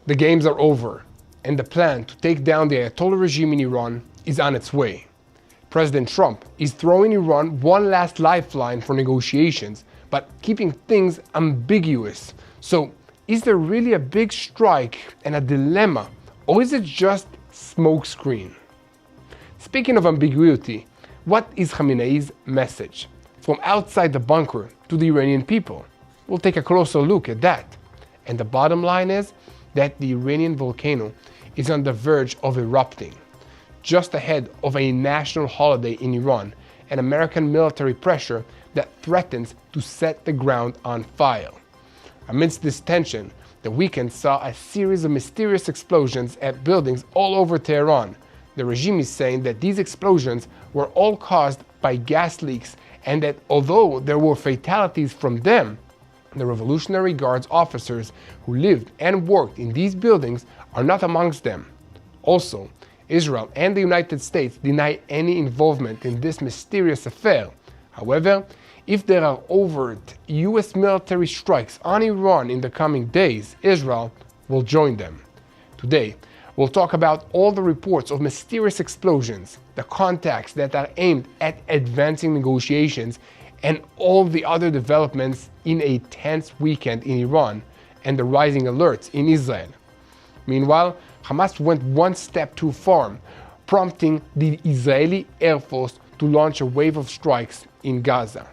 The games are over, and the plan to take down the Ayatollah regime in Iran is on its way. President Trump is throwing Iran one last lifeline for negotiations, but keeping things ambiguous. So, is there really a big strike and a dilemma, or is it just smokescreen? Speaking of ambiguity, what is Khamenei's message? From outside the bunker to the Iranian people? We'll take a closer look at that. And the bottom line is that the Iranian volcano is on the verge of erupting, just ahead of a national holiday in Iran and American military pressure that threatens to set the ground on fire. Amidst this tension, the weekend saw a series of mysterious explosions at buildings all over Tehran. The regime is saying that these explosions were all caused by gas leaks and that although there were fatalities from them, the Revolutionary Guards officers who lived and worked in these buildings are not amongst them. Also, Israel and the United States deny any involvement in this mysterious affair. However, if there are overt US military strikes on Iran in the coming days, Israel will join them. Today, we'll talk about all the reports of mysterious explosions, the contacts that are aimed at advancing negotiations, and all the other developments in a tense weekend in Iran and the rising alerts in Israel. Meanwhile, Hamas went one step too far, prompting the Israeli Air Force to launch a wave of strikes in Gaza.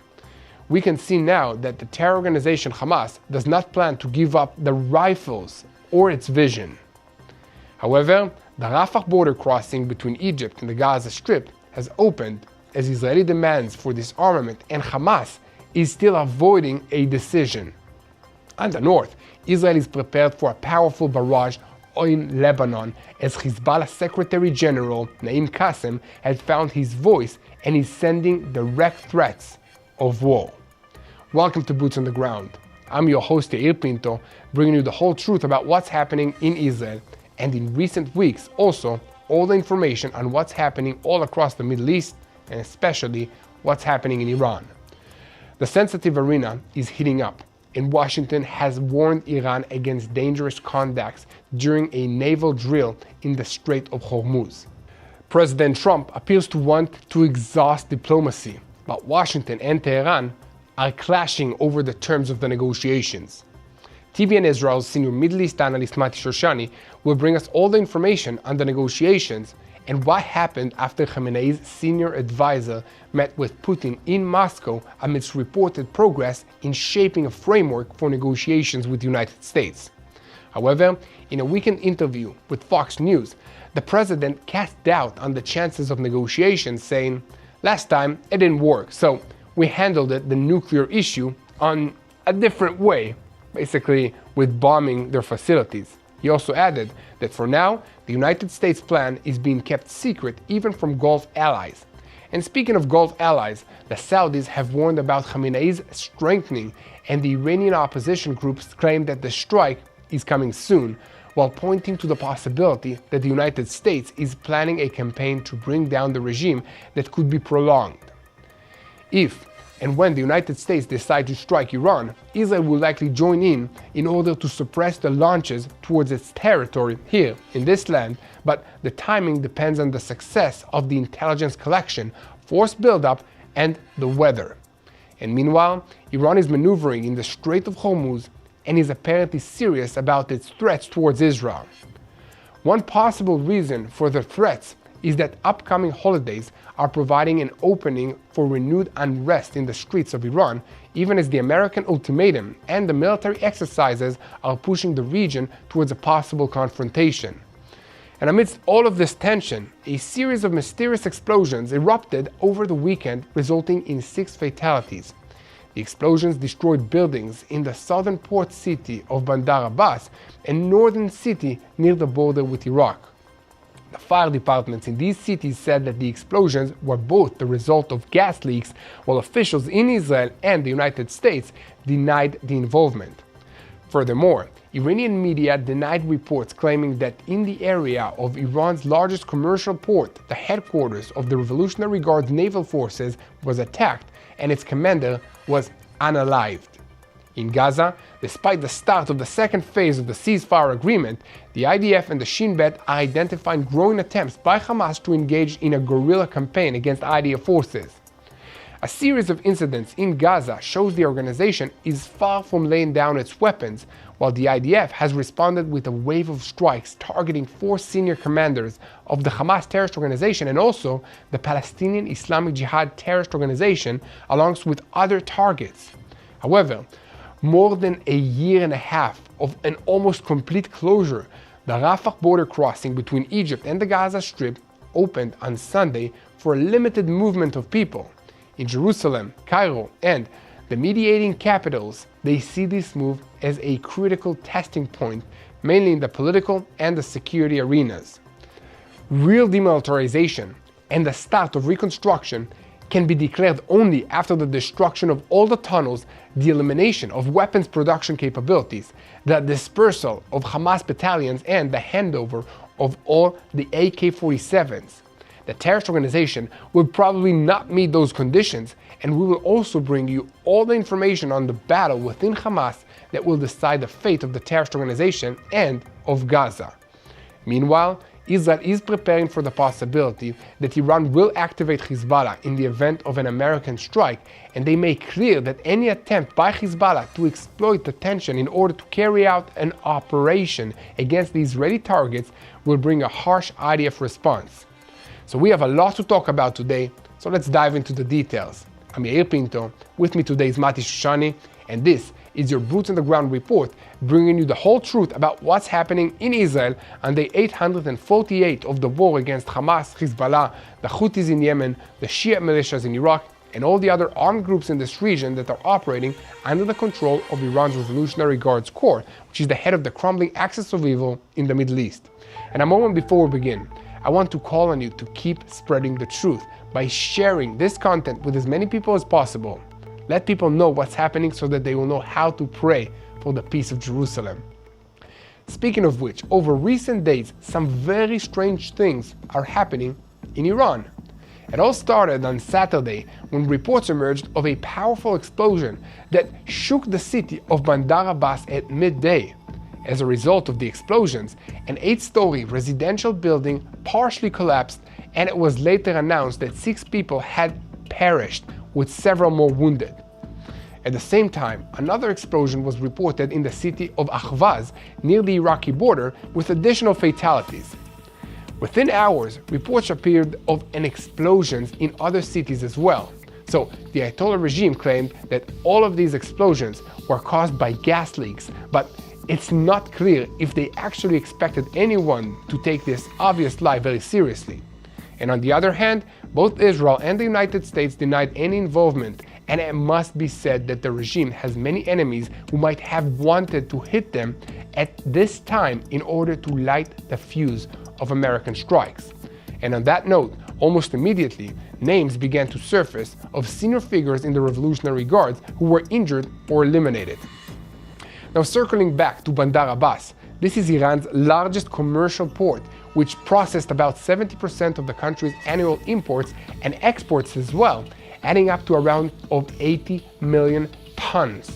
We can see now that the terror organization Hamas does not plan to give up the rifles or its vision. However, the Rafah border crossing between Egypt and the Gaza Strip has opened as Israeli demands for disarmament, and Hamas is still avoiding a decision. On the north, Israel is prepared for a powerful barrage in Lebanon as Hezbollah Secretary General Naim Qassem has found his voice and is sending direct threats of war. Welcome to Boots on the Ground. I'm your host Yair Pinto, bringing you the whole truth about what's happening in Israel, and in recent weeks also all the information on what's happening all across the Middle East and especially what's happening in Iran. The sensitive arena is heating up, and Washington has warned Iran against dangerous contacts during a naval drill in the Strait of Hormuz. President Trump appears to want to exhaust diplomacy, but Washington and Tehran are clashing over the terms of the negotiations. TBN Israel's senior Middle East analyst Mati Shoshani will bring us all the information on the negotiations and what happened after Khamenei's senior advisor met with Putin in Moscow amidst reported progress in shaping a framework for negotiations with the United States. However, in a weekend interview with Fox News, the president cast doubt on the chances of negotiations, saying, "Last time it didn't work, so we handled the nuclear issue on a different way," basically with bombing their facilities. He also added that for now, the United States plan is being kept secret even from Gulf allies. And speaking of Gulf allies, the Saudis have warned about Khamenei's strengthening, and the Iranian opposition groups claim that the strike is coming soon, while pointing to the possibility that the United States is planning a campaign to bring down the regime that could be prolonged. If and when the United States decide to strike Iran, Israel will likely join in order to suppress the launches towards its territory here in this land, but the timing depends on the success of the intelligence collection, force buildup, and the weather. And meanwhile, Iran is maneuvering in the Strait of Hormuz and is apparently serious about its threats towards Israel. One possible reason for the threats is that upcoming holidays are providing an opening for renewed unrest in the streets of Iran, even as the American ultimatum and the military exercises are pushing the region towards a possible confrontation. And amidst all of this tension, a series of mysterious explosions erupted over the weekend, resulting in 6 fatalities. The explosions destroyed buildings in the southern port city of Bandar Abbas and northern city near the border with Iraq. The fire departments in these cities said that the explosions were both the result of gas leaks, while officials in Israel and the United States denied the involvement. Furthermore, Iranian media denied reports claiming that in the area of Iran's largest commercial port, the headquarters of the Revolutionary Guards naval forces was attacked and its commander was unalived. In Gaza, despite the start of the second phase of the ceasefire agreement, the IDF and the Shin Bet are identifying growing attempts by Hamas to engage in a guerrilla campaign against IDF forces. A series of incidents in Gaza shows the organization is far from laying down its weapons, while the IDF has responded with a wave of strikes targeting 4 senior commanders of the Hamas terrorist organization and also the Palestinian Islamic Jihad terrorist organization, along with other targets. However, more than a year and a half of an almost complete closure, the Rafah border crossing between Egypt and the Gaza Strip opened on Sunday for a limited movement of people. In Jerusalem, Cairo, and the mediating capitals, they see this move as a critical testing point, mainly in the political and the security arenas. Real demilitarization and the start of reconstruction can be declared only after the destruction of all the tunnels, the elimination of weapons production capabilities, the dispersal of Hamas battalions, and the handover of all the AK-47s. The terrorist organization will probably not meet those conditions, and we will also bring you all the information on the battle within Hamas that will decide the fate of the terrorist organization and of Gaza. Meanwhile, Israel is preparing for the possibility that Iran will activate Hezbollah in the event of an American strike, and they make clear that any attempt by Hezbollah to exploit the tension in order to carry out an operation against the Israeli targets will bring a harsh IDF response. So we have a lot to talk about today, so let's dive into the details. I'm Yair Pinto, with me today is Mati Shoshani, and this is your Boots on the Ground report, bringing you the whole truth about what's happening in Israel on day 848 of the war against Hamas, Hezbollah, the Houthis in Yemen, the Shia militias in Iraq, and all the other armed groups in this region that are operating under the control of Iran's Revolutionary Guards Corps, which is the head of the crumbling axis of evil in the Middle East. And a moment before we begin, I want to call on you to keep spreading the truth by sharing this content with as many people as possible. Let people know what's happening so that they will know how to pray for the peace of Jerusalem. Speaking of which, over recent days, some very strange things are happening in Iran. It all started on Saturday when reports emerged of a powerful explosion that shook the city of Bandar Abbas at midday. As a result of the explosions, an 8-story residential building partially collapsed, and it was later announced that 6 people had perished, with several more wounded. At the same time, another explosion was reported in the city of Ahvaz, near the Iraqi border, with additional fatalities. Within hours, reports appeared of an explosions in other cities as well. So, the Ayatollah regime claimed that all of these explosions were caused by gas leaks, but it's not clear if they actually expected anyone to take this obvious lie very seriously. And on the other hand, both Israel and the United States denied any involvement, and it must be said that the regime has many enemies who might have wanted to hit them at this time in order to light the fuse of American strikes. And on that note, almost immediately, names began to surface of senior figures in the Revolutionary Guards who were injured or eliminated. Now, circling back to Bandar Abbas, this is Iran's largest commercial port, which processed about 70% of the country's annual imports and exports as well, adding up to around 80 million tons.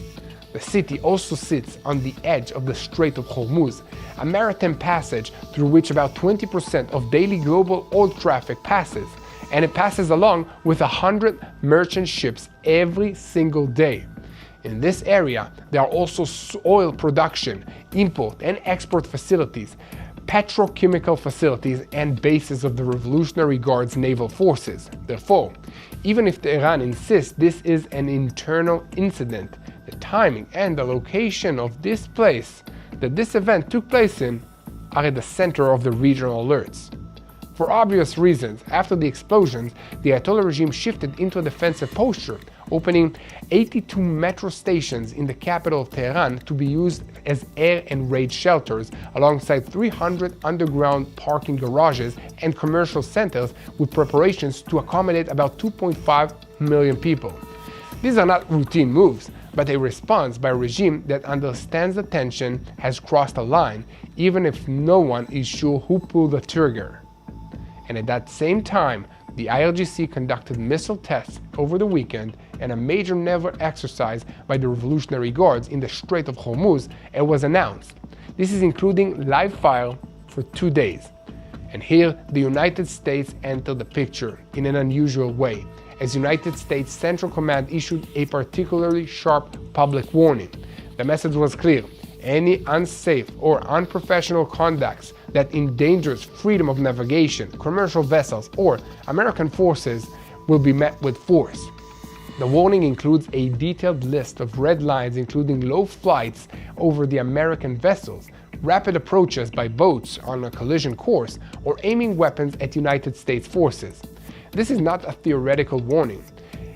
The city also sits on the edge of the Strait of Hormuz, a maritime passage through which about 20% of daily global oil traffic passes, and it passes along with 100 merchant ships every single day. In this area, there are also oil production, import and export facilities, petrochemical facilities, and bases of the Revolutionary Guards naval forces. Therefore, even if Tehran insists this is an internal incident, the timing and the location of this place that this event took place in are at the center of the regional alerts. For obvious reasons, after the explosions, the Ayatollah regime shifted into a defensive posture, opening 82 metro stations in the capital of Tehran to be used as air and raid shelters, alongside 300 underground parking garages and commercial centers with preparations to accommodate about 2.5 million people. These are not routine moves, but a response by a regime that understands the tension has crossed a line, even if no one is sure who pulled the trigger. And at that same time, the IRGC conducted missile tests over the weekend and a major naval exercise by the Revolutionary Guards in the Strait of Hormuz, and was announced. This is including live fire for 2 days. And here, the United States entered the picture in an unusual way, as United States Central Command issued a particularly sharp public warning. The message was clear: any unsafe or unprofessional conducts that endangers freedom of navigation, commercial vessels, or American forces will be met with force. The warning includes a detailed list of red lines, including low flights over the American vessels, rapid approaches by boats on a collision course, or aiming weapons at United States forces. This is not a theoretical warning.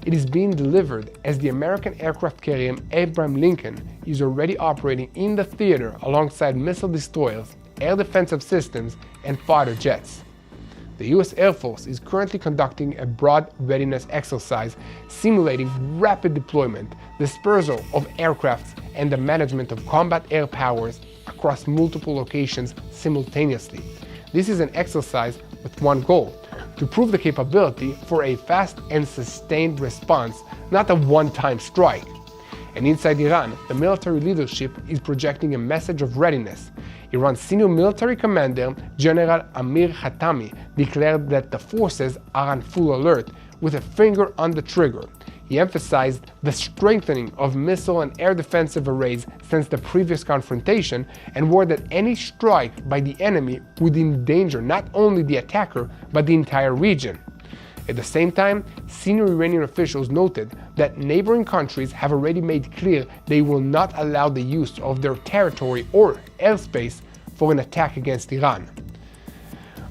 It is being delivered as the American aircraft carrier Abraham Lincoln is already operating in the theater alongside missile destroyers, air defensive systems, and fighter jets. The US Air Force is currently conducting a broad readiness exercise simulating rapid deployment, dispersal of aircrafts, and the management of combat air powers across multiple locations simultaneously. This is an exercise with one goal: to prove the capability for a fast and sustained response, not a one-time strike. And inside Iran, the military leadership is projecting a message of readiness. Iran's senior military commander, General Amir Khatami, declared that the forces are on full alert, with a finger on the trigger. He emphasized the strengthening of missile and air defensive arrays since the previous confrontation, and warned that any strike by the enemy would endanger not only the attacker, but the entire region. At the same time, senior Iranian officials noted that neighboring countries have already made clear they will not allow the use of their territory or airspace for an attack against Iran.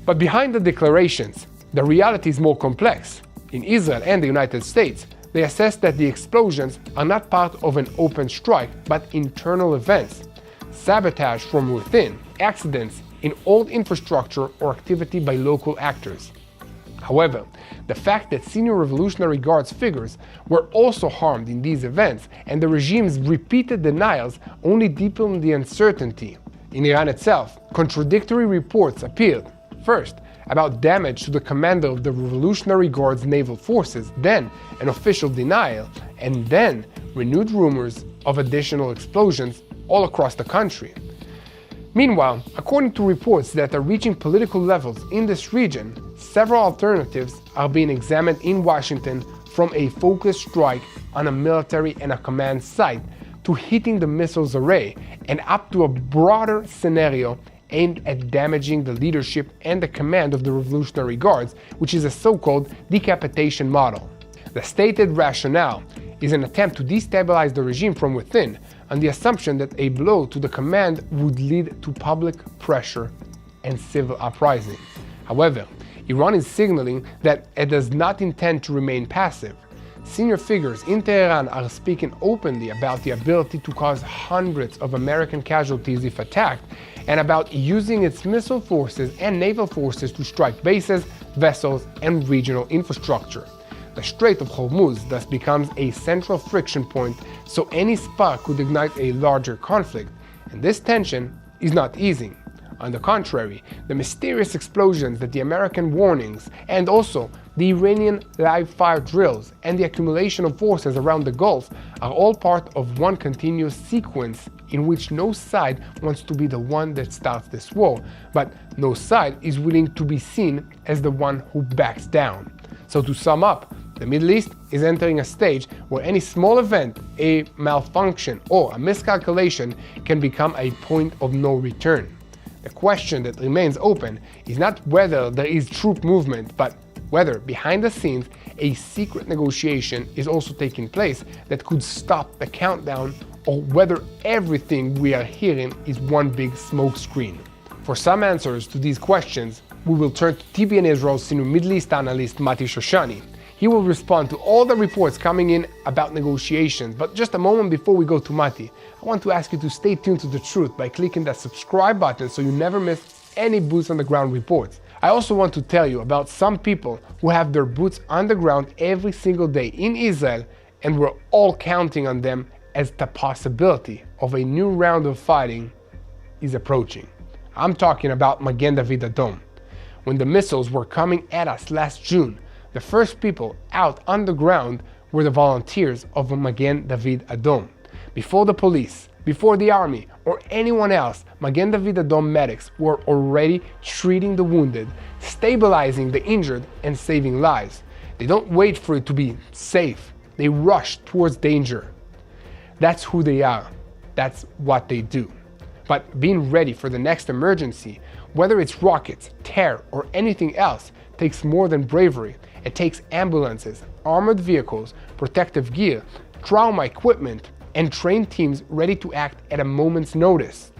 But behind the declarations, the reality is more complex. In Israel and the United States, they assess that the explosions are not part of an open strike, but internal events, sabotage from within, accidents in old infrastructure, or activity by local actors. However, the fact that senior Revolutionary Guards figures were also harmed in these events, and the regime's repeated denials, only deepened the uncertainty. In Iran itself, contradictory reports appeared. First, about damage to the commander of the Revolutionary Guards naval forces, then an official denial, and then renewed rumors of additional explosions all across the country. Meanwhile, according to reports that are reaching political levels in this region, several alternatives are being examined in Washington, from a focused strike on a military and a command site to hitting the missiles array, and up to a broader scenario aimed at damaging the leadership and the command of the Revolutionary Guards, which is a so-called decapitation model. The stated rationale is an attempt to destabilize the regime from within, on the assumption that a blow to the command would lead to public pressure and civil uprising. However, Iran is signaling that it does not intend to remain passive. Senior figures in Tehran are speaking openly about the ability to cause hundreds of American casualties if attacked, and about using its missile forces and naval forces to strike bases, vessels, and regional infrastructure. The Strait of Hormuz thus becomes a central friction point, so any spark could ignite a larger conflict, and this tension is not easing. On the contrary, the mysterious explosions that the American warnings, and also the Iranian live fire drills, and the accumulation of forces around the Gulf are all part of one continuous sequence in which no side wants to be the one that starts this war, but no side is willing to be seen as the one who backs down. So to sum up, the Middle East is entering a stage where any small event, a malfunction, or a miscalculation can become a point of no return. The question that remains open is not whether there is troop movement, but whether behind the scenes a secret negotiation is also taking place that could stop the countdown, or whether everything we are hearing is one big smokescreen. For some answers to these questions, we will turn to TBN Israel's senior Middle East analyst Mati Shoshani. He will respond to all the reports coming in about negotiations, but just a moment before we go to Mati, I want to ask you to stay tuned to the truth by clicking that subscribe button so you never miss any boots on the ground reports. I also want to tell you about some people who have their boots on the ground every single day in Israel, and we're all counting on them as the possibility of a new round of fighting is approaching. I'm talking about Magen David Adom. When the missiles were coming at us last June, The first people out on the ground were the volunteers of Magen David Adom. Before the police, before the army, or anyone else, Magen David Adom medics were already treating the wounded, stabilizing the injured, and saving lives. They don't wait for it to be safe. They rush towards danger. That's who they are. That's what they do. But being ready for the next emergency, whether it's rockets, terror, or anything else, takes more than bravery. It takes ambulances, armored vehicles, protective gear, trauma equipment, and trained teams ready to act at a moment's notice.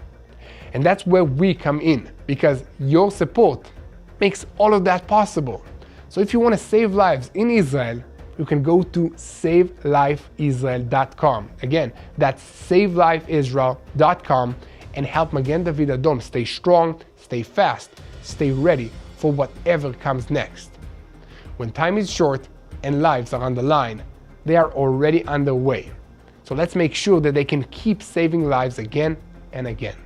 And that's where we come in, because your support makes all of that possible. So if you want to save lives in Israel, you can go to savelifeisrael.com. Again, that's savelifeisrael.com, and help Magen David Adom stay strong, stay fast, stay ready for whatever comes next. When time is short and lives are on the line, they are already underway. So let's make sure that they can keep saving lives again and again.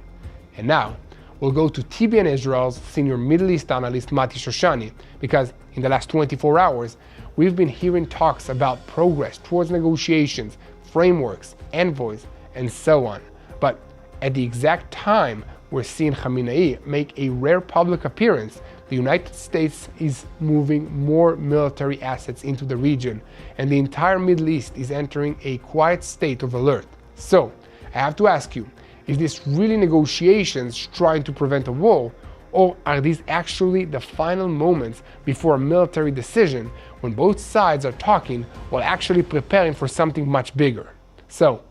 And now, we'll go to TBN Israel's senior Middle East analyst Mati Shoshani, because in the last 24 hours, we've been hearing talks about progress towards negotiations, frameworks, envoys, and so on. But at the exact time we're seeing Khamenei make a rare public appearance, the United States is moving more military assets into the region, and the entire Middle East is entering a quiet state of alert. So, I have to ask you, is this really negotiations trying to prevent a war, or are these actually the final moments before a military decision when both sides are talking while actually preparing for something much bigger? So,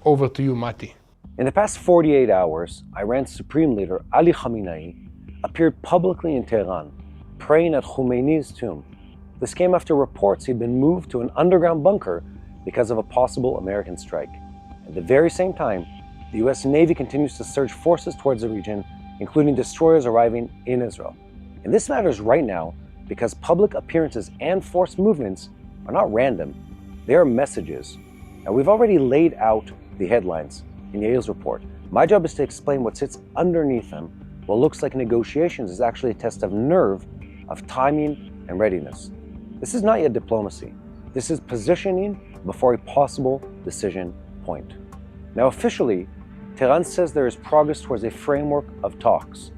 over to you, Mati. In the past 48 hours, Iran's Supreme Leader Ali Khamenei appeared publicly in Tehran, praying at Khomeini's tomb. This came after reports he'd been moved to an underground bunker because of a possible American strike. At the very same time, the US Navy continues to surge forces towards the region, including destroyers arriving in Israel. And this matters right now because public appearances and force movements are not random. They are messages. Now, we've already laid out the headlines in Yael's report. My job is to explain what sits underneath them. What looks like negotiations is actually a test of nerve, of timing, and readiness. This is not yet diplomacy. This is positioning before a possible decision point. Now, officially, Tehran says there is progress towards a framework of talks.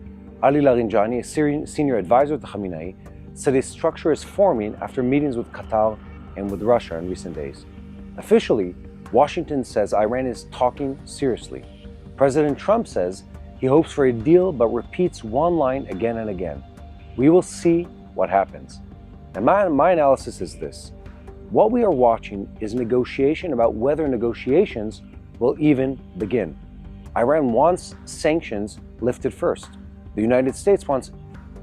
Ali Larinjani, a senior advisor to Khamenei, said a structure is forming after meetings with Qatar and with Russia in recent days. Officially, Washington says Iran is talking seriously. President Trump says he hopes for a deal but repeats one line again and again. We will see what happens. And my analysis is this. What we are watching is negotiation about whether negotiations will even begin. Iran wants sanctions lifted first. The United States wants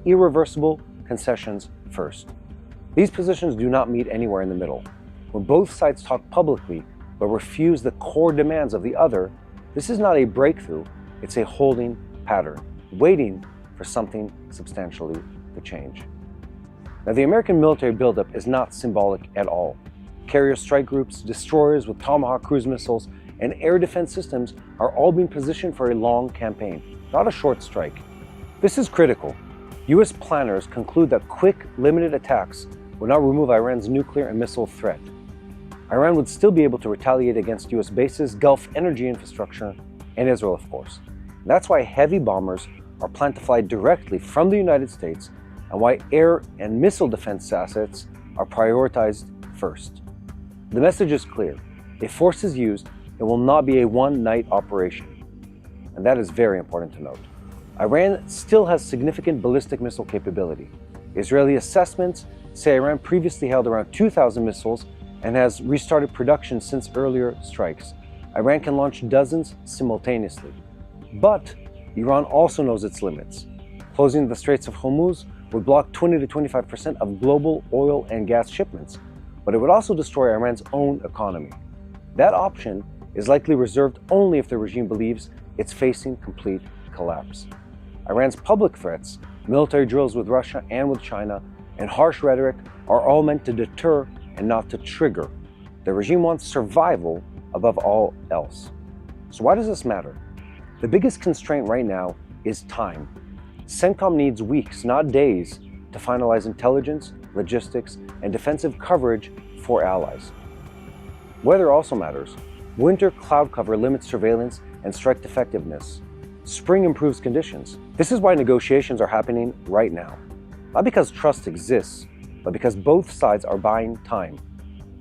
irreversible concessions first. These positions do not meet anywhere in the middle. When both sides talk publicly but refuse the core demands of the other, this is not a breakthrough, it's a holding pattern, waiting for something substantially to change. Now, the American military buildup is not symbolic at all. Carrier strike groups, destroyers with Tomahawk cruise missiles, and air defense systems are all being positioned for a long campaign, not a short strike. This is critical. US planners conclude that quick, limited attacks would not remove Iran's nuclear and missile threat. Iran would still be able to retaliate against US bases, Gulf energy infrastructure, and Israel, of course. That's why heavy bombers are planned to fly directly from the United States, and why air and missile defense assets are prioritized first. The message is clear. If force is used, it will not be a one-night operation. And that is very important to note. Iran still has significant ballistic missile capability. Israeli assessments say Iran previously held around 2,000 missiles and has restarted production since earlier strikes. Iran can launch dozens simultaneously. But Iran also knows its limits. Closing the Straits of Hormuz would block 20 to 25% of global oil and gas shipments, but it would also destroy Iran's own economy. That option is likely reserved only if the regime believes it's facing complete collapse. Iran's public threats, military drills with Russia and with China, and harsh rhetoric are all meant to deter and not to trigger. The regime wants survival above all else. So why does this matter? The biggest constraint right now is time. CENTCOM needs weeks, not days, to finalize intelligence, logistics, and defensive coverage for allies. Weather also matters. Winter cloud cover limits surveillance and strike effectiveness. Spring improves conditions. This is why negotiations are happening right now. Not because trust exists, but because both sides are buying time.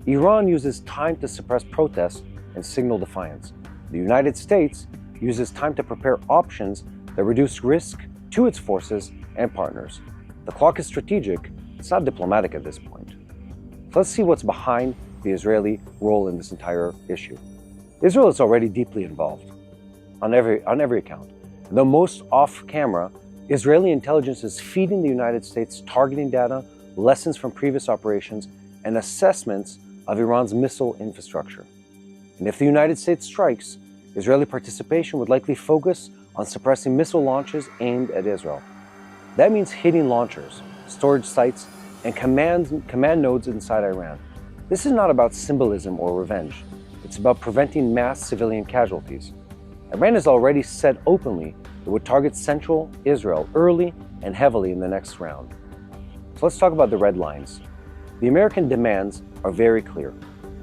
Iran uses time to suppress protests and signal defiance. The United States uses time to prepare options that reduce risk to its forces and partners. The clock is strategic, it's not diplomatic at this point. So let's see what's behind the Israeli role in this entire issue. Israel is already deeply involved on every account. Though most off-camera, Israeli intelligence is feeding the United States targeting data, lessons from previous operations, and assessments of Iran's missile infrastructure. And if the United States strikes, Israeli participation would likely focus on suppressing missile launches aimed at Israel. That means hitting launchers, storage sites, and command nodes inside Iran. This is not about symbolism or revenge. It's about preventing mass civilian casualties. Iran has already said openly it would target central Israel early and heavily in the next round. So let's talk about the red lines. The American demands are very clear.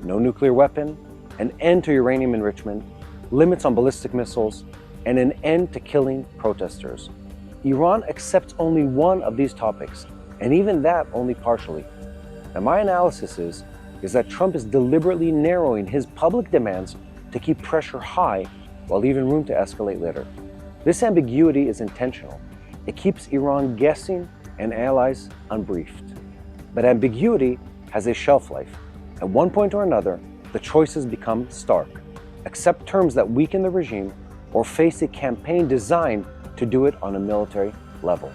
No nuclear weapon, an end to uranium enrichment, limits on ballistic missiles, and an end to killing protesters. Iran accepts only one of these topics, and even that only partially. And my analysis is that Trump is deliberately narrowing his public demands to keep pressure high while leaving room to escalate later. This ambiguity is intentional. It keeps Iran guessing and allies unbriefed. But ambiguity has a shelf life. At one point or another, the choices become stark. Accept terms that weaken the regime or face a campaign designed to do it on a military level.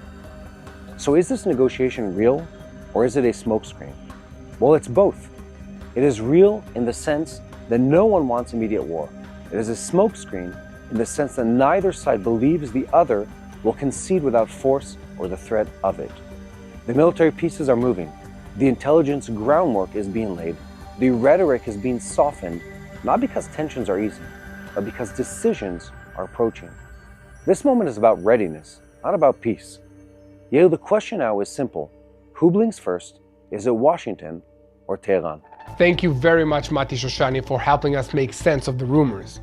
So is this negotiation real or is it a smokescreen? Well, it's both. It is real in the sense that no one wants immediate war. It is a smokescreen in the sense that neither side believes the other will concede without force or the threat of it. The military pieces are moving. The intelligence groundwork is being laid. The rhetoric is being softened, not because tensions are easing, but because decisions are approaching. This moment is about readiness, not about peace. Yet the question now is simple. Who blinks first? Is it Washington or Tehran? Thank you very much, Mati Shoshani, for helping us make sense of the rumors.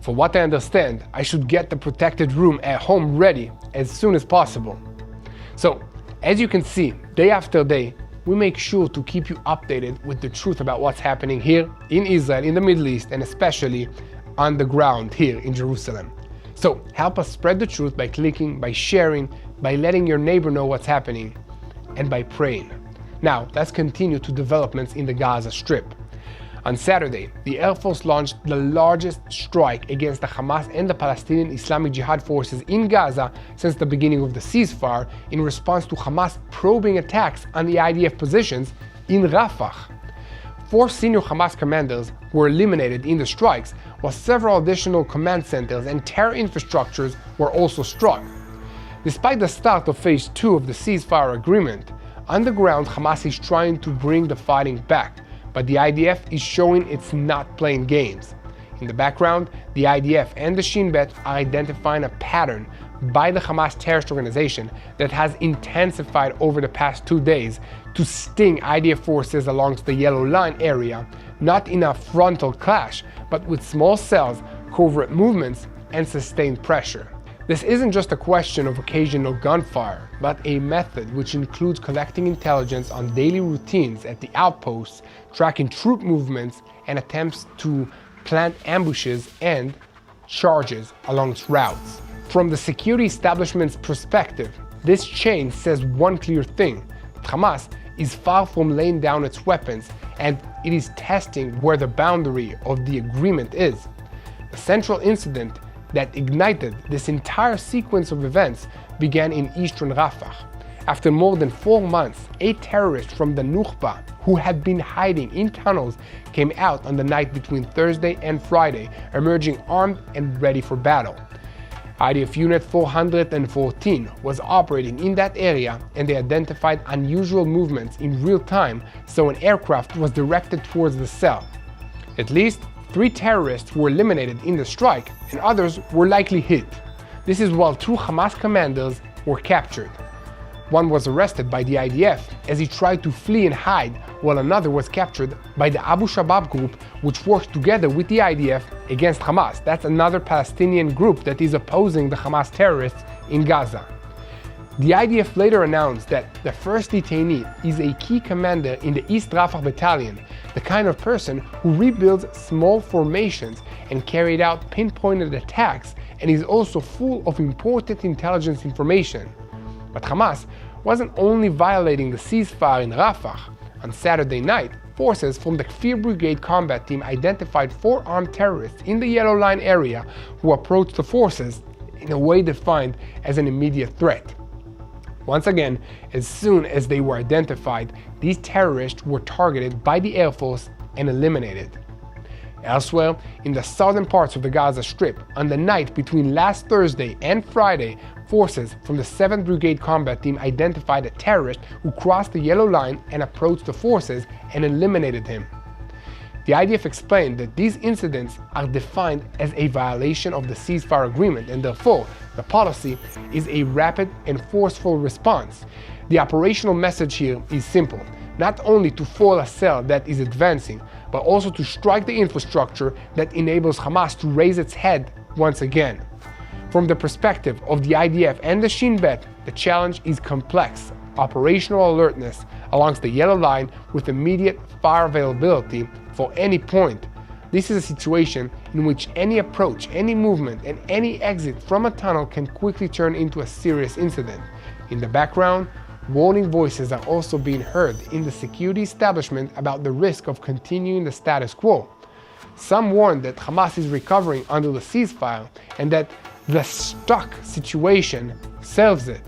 For what I understand, I should get the protected room at home ready as soon as possible. So, as you can see, day after day, we make sure to keep you updated with the truth about what's happening here in Israel, in the Middle East, and especially on the ground here in Jerusalem. So help us spread the truth by clicking, by sharing, by letting your neighbor know what's happening, and by praying. Now, let's continue to developments in the Gaza Strip. On Saturday, the Air Force launched the largest strike against the Hamas and the Palestinian Islamic Jihad forces in Gaza since the beginning of the ceasefire in response to Hamas probing attacks on the IDF positions in Rafah. 4 senior Hamas commanders were eliminated in the strikes, while several additional command centers and terror infrastructures were also struck. Despite the start of Phase 2 of the ceasefire agreement, on the ground Hamas is trying to bring the fighting back, but the IDF is showing it's not playing games. In the background, the IDF and the Shin Bet are identifying a pattern by the Hamas terrorist organization that has intensified over the past 2 days to sting IDF forces along the Yellow Line area, not in a frontal clash, but with small cells, covert movements, and sustained pressure. This isn't just a question of occasional gunfire, but a method which includes collecting intelligence on daily routines at the outposts, tracking troop movements, and attempts to plant ambushes and charges along its routes. From the security establishment's perspective, this chain says one clear thing: Hamas is far from laying down its weapons, and it is testing where the boundary of the agreement is. The central incident that ignited this entire sequence of events began in eastern Rafah. After more than 4 months, 8 terrorists from the Nukhba who had been hiding in tunnels came out on the night between Thursday and Friday, emerging armed and ready for battle. IDF Unit 414 was operating in that area, and they identified unusual movements in real time, so an aircraft was directed towards the cell. At least 3 terrorists were eliminated in the strike, and others were likely hit. This is while 2 Hamas commanders were captured. One was arrested by the IDF as he tried to flee and hide, while another was captured by the Abu Shabaab group, which worked together with the IDF against Hamas. That's another Palestinian group that is opposing the Hamas terrorists in Gaza. The IDF later announced that the first detainee is a key commander in the East Rafah Battalion, the kind of person who rebuilds small formations and carried out pinpointed attacks, and is also full of important intelligence information. But Hamas wasn't only violating the ceasefire in Rafah. On Saturday night, forces from the Kfir Brigade combat team identified 4 armed terrorists in the Yellow Line area who approached the forces in a way defined as an immediate threat. Once again, as soon as they were identified, these terrorists were targeted by the Air Force and eliminated. Elsewhere, in the southern parts of the Gaza Strip, on the night between last Thursday and Friday, forces from the 7th Brigade combat team identified a terrorist who crossed the Yellow Line and approached the forces and eliminated him. The IDF explained that these incidents are defined as a violation of the ceasefire agreement, and therefore the policy is a rapid and forceful response. The operational message here is simple: not only to foil a cell that is advancing, but also to strike the infrastructure that enables Hamas to raise its head once again. From the perspective of the IDF and the Shin Bet, the challenge is complex. Operational alertness along the Yellow Line with immediate fire availability for any point. This is a situation in which any approach, any movement, and any exit from a tunnel can quickly turn into a serious incident. In the background, warning voices are also being heard in the security establishment about the risk of continuing the status quo. Some warn that Hamas is recovering under the ceasefire and that the stuck situation serves it.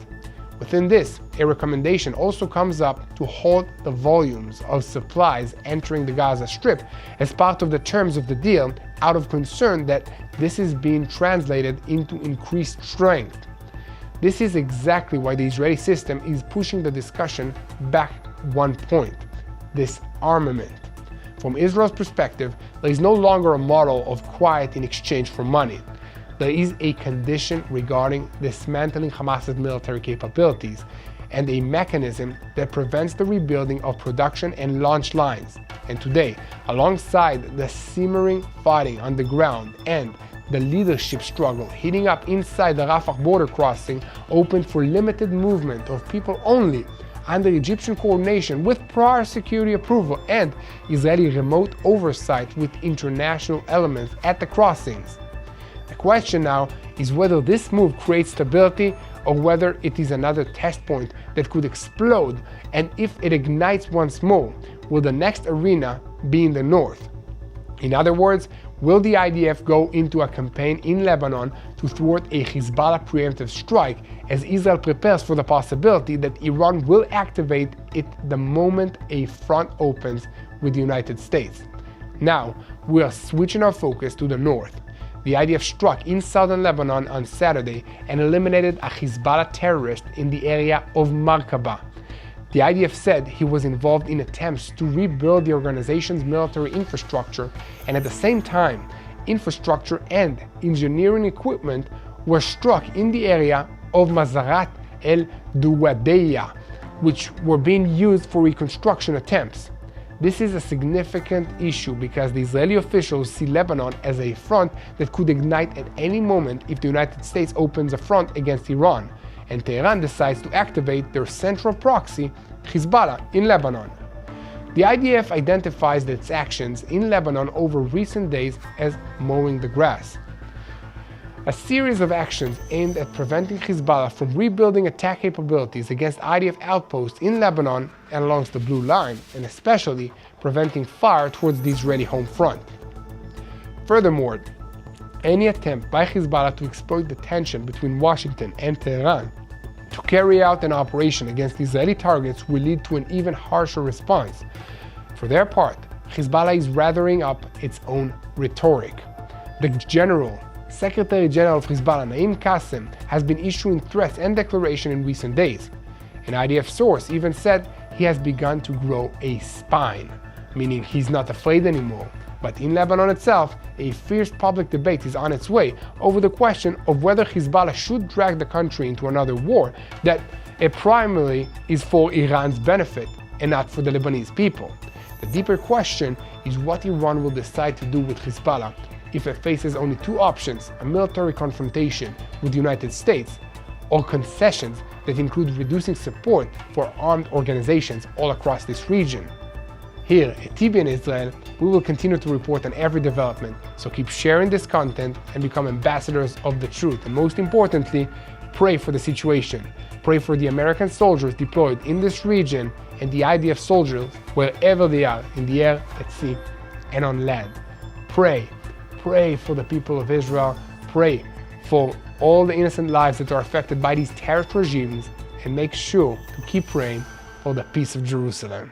Within this, a recommendation also comes up to halt the volumes of supplies entering the Gaza Strip as part of the terms of the deal, out of concern that this is being translated into increased strength. This is exactly why the Israeli system is pushing the discussion back one point: disarmament. From Israel's perspective, there is no longer a model of quiet in exchange for money. There is a condition regarding dismantling Hamas's military capabilities and a mechanism that prevents the rebuilding of production and launch lines. And today, alongside the simmering fighting on the ground and the leadership struggle heating up inside the Rafah border crossing, open for limited movement of people only, under Egyptian coordination with prior security approval and Israeli remote oversight with international elements at the crossings. The question now is whether this move creates stability or whether it is another test point that could explode, and if it ignites once more, will the next arena be in the north? In other words, will the IDF go into a campaign in Lebanon to thwart a Hezbollah preemptive strike as Israel prepares for the possibility that Iran will activate it the moment a front opens with the United States? Now, we are switching our focus to the north. The IDF struck in southern Lebanon on Saturday and eliminated a Hezbollah terrorist in the area of Markaba. The IDF said he was involved in attempts to rebuild the organization's military infrastructure, and at the same time, infrastructure and engineering equipment were struck in the area of Mazarat el-Duwadeyya, which were being used for reconstruction attempts. This is a significant issue because the Israeli officials see Lebanon as a front that could ignite at any moment if the United States opens a front against Iran, and Tehran decides to activate their central proxy, Hezbollah, in Lebanon. The IDF identifies its actions in Lebanon over recent days as mowing the grass. A series of actions aimed at preventing Hezbollah from rebuilding attack capabilities against IDF outposts in Lebanon and along the Blue Line, and especially preventing fire towards the Israeli home front. Furthermore, any attempt by Hezbollah to exploit the tension between Washington and Tehran to carry out an operation against Israeli targets will lead to an even harsher response. For their part, Hezbollah is lathering up its own rhetoric. The Secretary General of Hezbollah, Naim Qassem, has been issuing threats and declarations in recent days. An IDF source even said he has begun to grow a spine, meaning he's not afraid anymore. But in Lebanon itself, a fierce public debate is on its way over the question of whether Hezbollah should drag the country into another war that It primarily is for Iran's benefit and not for the Lebanese people. The deeper question is what Iran will decide to do with Hezbollah if it faces only two options: a military confrontation with the United States or concessions that include reducing support for armed organizations all across this region. Here at TBN Israel, we will continue to report on every development, so keep sharing this content and become ambassadors of the truth. And most importantly, pray for the situation. Pray for the American soldiers deployed in this region and the IDF soldiers wherever they are, in the air, at sea, and on land. Pray for the people of Israel. Pray for all the innocent lives that are affected by these terrorist regimes, and make sure to keep praying for the peace of Jerusalem.